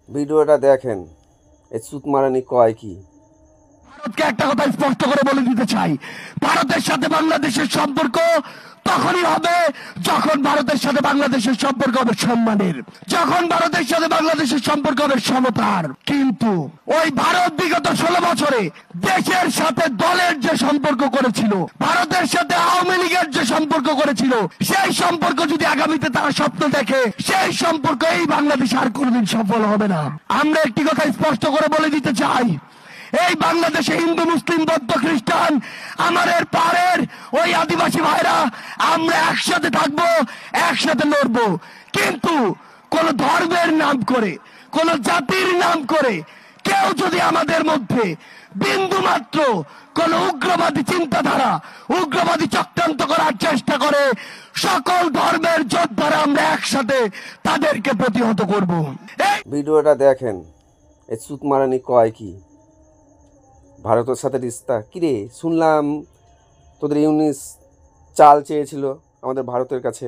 ভিডিওটা দেখেন, এই সুতমারানি কয় কি। ভারতকে একটা কথা স্পষ্ট করে বলে দিতে চাই, ভারতের সাথে বাংলাদেশের সম্পর্ক তখনই হবে যখন ভারতের সাথে বাংলাদেশের সম্পর্ক হবে সম্মানের, যখন ভারতের সাথে বাংলাদেশের সম্পর্ক হবে সমতার। কিন্তু ওই ভারত বিগত 16 বছরে দেশের সাথে দলের যে সম্পর্ক করেছিল, ভারতের সাথে আওয়ামী লীগের যে সম্পর্ক করেছিল, সেই সম্পর্ক যদি আগামীতে তারা স্বপ্ন দেখে, সেই সম্পর্ক এই বাংলাদেশ আর কোনোদিন সফল হবে না। আমরা একটি কথা স্পষ্ট করে বলে দিতে চাই, এই বাংলাদেশে হিন্দু, মুসলিম, বৌদ্ধ, খ্রিস্টান, আমাদের পাড়ের ওই আদিবাসী ভাইরা আমরা একসাথে থাকবো, একসাথে লড়বো। কিন্তু কোন ধর্মের নাম করে, কোন জাতির নাম করে কেউ যদি আমাদের মধ্যে বিন্দু মাত্র কোন উগ্রবাদী চিন্তাধারা, উগ্রবাদী চক্রান্ত করার চেষ্টা করে, সকল ধর্মের যোদ্ধারা আমরা একসাথে তাদেরকে প্রতিহত করব। ভিডিওটা দেখেন, এই সুতমারানি কয় কি। ভারতের সাথে রিস্তা কিরে, শুনলাম তোদের ইউনিস চাল চেয়েছিল আমাদের ভারতের কাছে।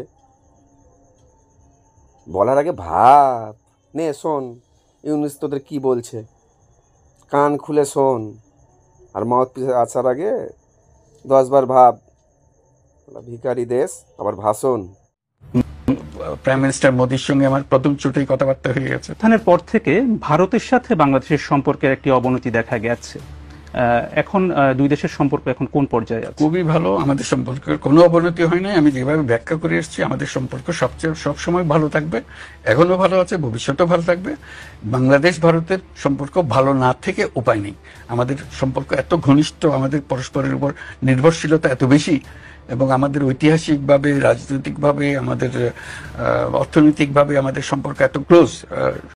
বলার আগে ভাব, নে শোন ইউনিস তোদের কি বলছে, কান খুলে শোন, আর মাউথ পিসে আসার আগে 10 বার ভাব। ভিখারি দেশ আবার ভাষণ। প্রাইম মিনিস্টার মোদির সঙ্গে আমার প্রথম ছুটেই কথাবার্তা হয়ে গেছে। স্থানের পর থেকে ভারতের সাথে বাংলাদেশের সম্পর্কের একটি অবনতি দেখা গেছে। এখন দুই দেশের সম্পর্ক এখন কোন পর্যায়ে আছে? খুবই ভালো, আমাদের সম্পর্কের কোনো অবনতি হয় নাই। আমি যেভাবে ব্যাখ্যা করে এসেছি, আমাদের সম্পর্ক সবসময় ভালো থাকবে, এখনো ভালো আছে, ভবিষ্যতেও ভালো থাকবে। বাংলাদেশ ভারতের সম্পর্ক ভালো না থেকে উপায় নেই। আমাদের সম্পর্ক এত ঘনিষ্ঠ, আমাদের পরস্পরের উপর নির্ভরশীলতা এত বেশি, এবং আমাদের ঐতিহাসিকভাবে, রাজনৈতিকভাবে, আমাদের অর্থনৈতিকভাবে আমাদের সম্পর্ক এত ক্লোজ।